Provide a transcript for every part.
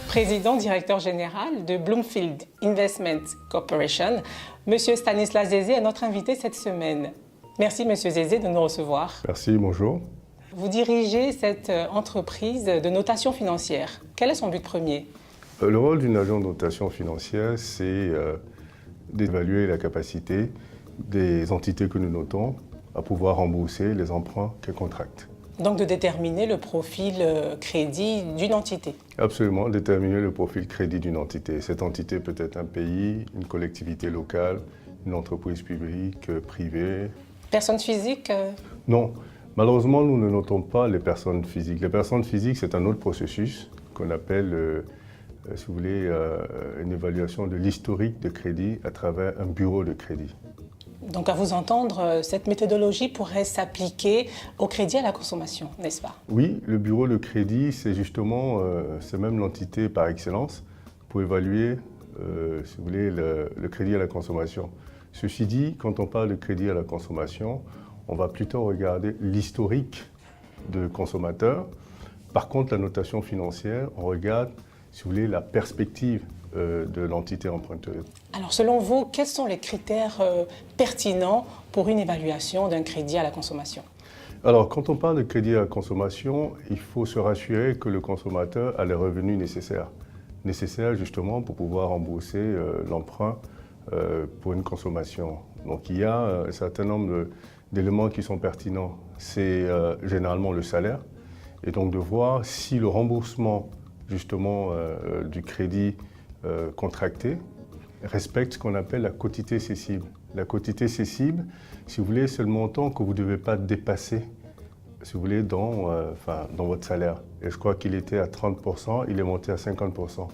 président directeur général de Bloomfield Investment Corporation. Monsieur Stanislas Zézé est notre invité cette semaine. Merci Monsieur Zézé de nous recevoir. Merci, bonjour. Vous dirigez cette entreprise de notation financière. Quel est son but premier? Le rôle d'une agence de notation financière, c'est d'évaluer la capacité des entités que nous notons à pouvoir rembourser les emprunts qu'elles contractent. Donc de déterminer le profil crédit d'une entité. Absolument, déterminer le profil crédit d'une entité. Cette entité peut être un pays, une collectivité locale, une entreprise publique, privée. Personne physique? Non, malheureusement, nous ne notons pas les personnes physiques. Les personnes physiques, c'est un autre processus qu'on appelle, si vous voulez, une évaluation de l'historique de crédit à travers un bureau de crédit. Donc à vous entendre, cette méthodologie pourrait s'appliquer au crédit à la consommation, n'est-ce pas? Oui, le bureau de crédit, c'est justement, c'est même l'entité par excellence pour évaluer, si vous voulez, le crédit à la consommation. Ceci dit, quand on parle de crédit à la consommation, on va plutôt regarder l'historique de consommateurs. Par contre, la notation financière, on regarde, si vous voulez, la perspective de l'entité emprunteuse. Alors selon vous, quels sont les critères pertinents pour une évaluation d'un crédit à la consommation? Alors quand on parle de crédit à la consommation, il faut se rassurer que le consommateur a les revenus nécessaires justement pour pouvoir rembourser l'emprunt pour une consommation. Donc il y a un certain nombre d'éléments qui sont pertinents. C'est généralement le salaire et donc de voir si le remboursement justement du crédit contracté respecte ce qu'on appelle la quotité cessible. La quotité cessible, si vous voulez, c'est le montant que vous ne devez pas dépasser, si vous voulez, dans votre salaire. Et je crois qu'il était à 30%, il est monté à 50%.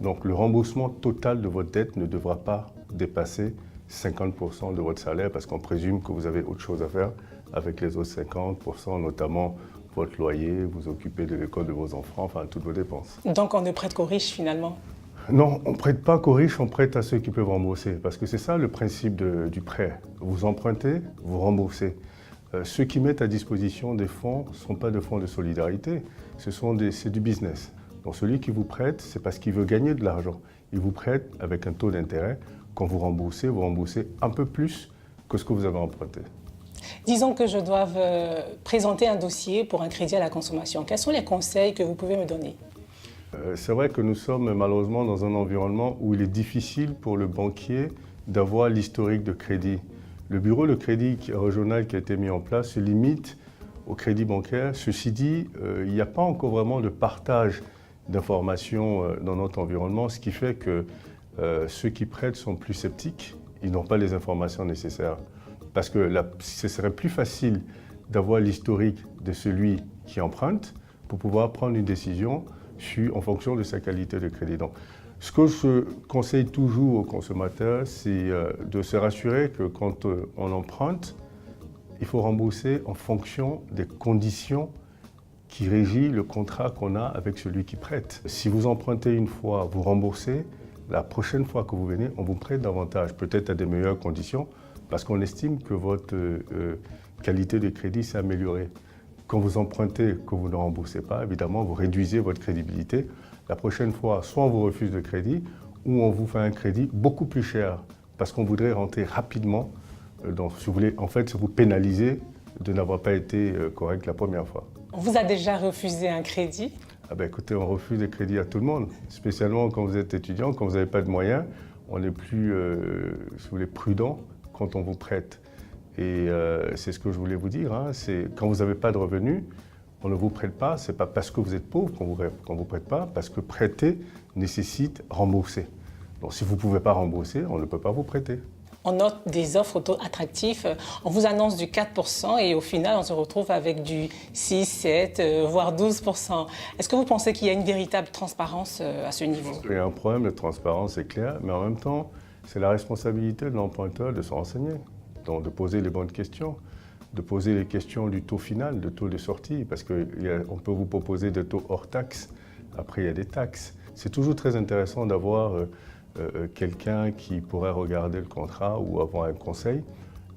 Donc le remboursement total de votre dette ne devra pas dépasser 50% de votre salaire parce qu'on présume que vous avez autre chose à faire avec les autres 50%, notamment votre loyer, vous occupez de l'école de vos enfants, enfin toutes vos dépenses. Donc on ne prête qu'aux riches finalement? Non, on ne prête pas qu'aux riches, on prête à ceux qui peuvent rembourser. Parce que c'est ça le principe du prêt. Vous empruntez, vous remboursez. Ceux qui mettent à disposition des fonds ne sont pas des fonds de solidarité, c'est du business. Donc celui qui vous prête, c'est parce qu'il veut gagner de l'argent. Il vous prête avec un taux d'intérêt. Quand vous remboursez un peu plus que ce que vous avez emprunté. Disons que je doive présenter un dossier pour un crédit à la consommation. Quels sont les conseils que vous pouvez me donner? C'est vrai que nous sommes malheureusement dans un environnement où il est difficile pour le banquier d'avoir l'historique de crédit. Le bureau de crédit régional qui a été mis en place se limite au crédit bancaire. Ceci dit, il n'y a pas encore vraiment de partage d'informations dans notre environnement, ce qui fait que ceux qui prêtent sont plus sceptiques, ils n'ont pas les informations nécessaires. Parce que ce serait plus facile d'avoir l'historique de celui qui emprunte pour pouvoir prendre une décision en fonction de sa qualité de crédit. Donc, ce que je conseille toujours aux consommateurs, c'est de se rassurer que quand on emprunte, il faut rembourser en fonction des conditions qui régissent le contrat qu'on a avec celui qui prête. Si vous empruntez une fois, vous remboursez, la prochaine fois que vous venez, on vous prête davantage, peut-être à des meilleures conditions, parce qu'on estime que votre qualité de crédit s'est améliorée. Quand vous empruntez, que vous ne remboursez pas, évidemment, vous réduisez votre crédibilité. La prochaine fois, soit on vous refuse le crédit, ou on vous fait un crédit beaucoup plus cher, parce qu'on voudrait rentrer rapidement. Donc, si vous voulez, en fait, vous pénaliser de n'avoir pas été correct la première fois. On vous a déjà refusé un crédit? Ah ben, écoutez, on refuse des crédits à tout le monde, spécialement quand vous êtes étudiant, quand vous n'avez pas de moyens. On est plus, si vous voulez, prudent quand on vous prête. Et c'est ce que je voulais vous dire, hein, c'est quand vous n'avez pas de revenus, on ne vous prête pas, ce n'est pas parce que vous êtes pauvre qu'on vous prête pas, parce que prêter nécessite rembourser. Donc si vous ne pouvez pas rembourser, on ne peut pas vous prêter. On note des offres auto-attractives, on vous annonce du 4% et au final on se retrouve avec du 6, 7, voire 12%. Est-ce que vous pensez qu'il y a une véritable transparence à ce niveau? Il y a un problème de transparence, c'est clair, mais en même temps, c'est la responsabilité de l'emprunteur de se renseigner. Donc de poser les bonnes questions, de poser les questions du taux final, de taux de sortie, parce qu'on peut vous proposer des taux hors taxes, après il y a des taxes. C'est toujours très intéressant d'avoir quelqu'un qui pourrait regarder le contrat ou avoir un conseil,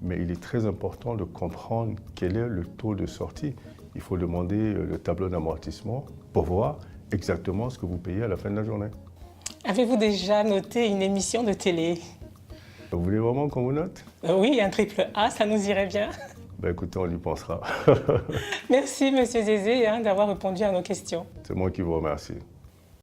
mais il est très important de comprendre quel est le taux de sortie. Il faut demander le tableau d'amortissement pour voir exactement ce que vous payez à la fin de la journée. Avez-vous déjà noté une émission de télé? Vous voulez vraiment qu'on vous note? Oui, un triple A, ça nous irait bien. Ben écoutez, on y pensera. Merci, Monsieur Zézé, d'avoir répondu à nos questions. C'est moi qui vous remercie.